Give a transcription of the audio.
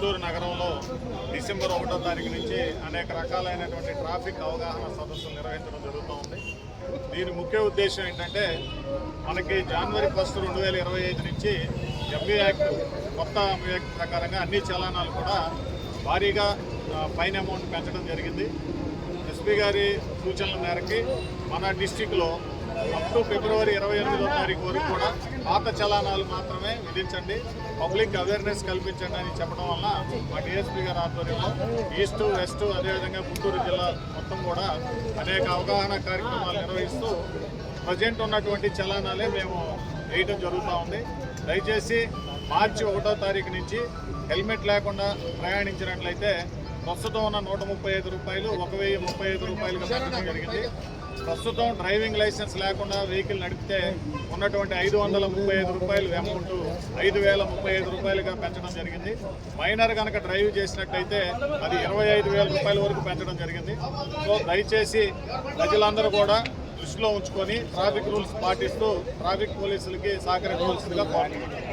గుంటూరు నగరంలో డిసెంబర్ 1వ తారీఖు నుంచి అనేక రకాలైనటువంటి ట్రాఫిక్ అవగాహన సదస్సులు నిర్వహించడం జరుగుతూ ఉంది. దీని ముఖ్య ఉద్దేశం ఏంటంటే మనకి జనవరి 1, 2025 నుంచి ఎంబీ యాక్ట్ కొత్త యాక్ట్ ప్రకారంగా అన్ని చలానాలు కూడా భారీగా ఫైన్ అమౌంట్ పెంచడం జరిగింది. ఎస్పీ గారి సూచనల మేరకి మన డిస్టిక్లో అప్ టు ఫిబ్రవరి 28వ తారీఖు వరకు కూడా పాత చలానాలు మాత్రమే విధించండి, పబ్లిక్ అవేర్నెస్ కల్పించండి అని చెప్పడం వల్ల మా డిఎస్పీ గారి ఆధ్వర్యంలో ఈస్ట్ వెస్ట్ అదేవిధంగా గుంటూరు జిల్లా మొత్తం కూడా అనేక అవగాహన కార్యక్రమాలు నిర్వహిస్తూ ప్రజెంట్ ఉన్నటువంటి చలానాలే మేము వేయడం జరుగుతూ ఉంది. దయచేసి మార్చి 1వ తారీఖు నుంచి హెల్మెట్ లేకుండా ప్రయాణించినట్లయితే ప్రస్తుతం ఉన్న 135 రూపాయలు 1035 రూపాయలుగా పెంచడం జరిగింది. ప్రస్తుతం డ్రైవింగ్ లైసెన్స్ లేకుండా వెహికల్ నడిపితే ఉన్నటువంటి 535 రూపాయలు అమౌంట్ 5035 రూపాయలుగా పెంచడం జరిగింది. మైనర్ కనుక డ్రైవ్ చేసినట్టయితే అది 25,000 రూపాయల వరకు పెంచడం జరిగింది. సో దయచేసి ప్రజలందరూ కూడా దృష్టిలో ఉంచుకొని ట్రాఫిక్ రూల్స్ పాటిస్తూ ట్రాఫిక్ పోలీసులకి సహకరించవలసిందిగా కోరుతున్నాను.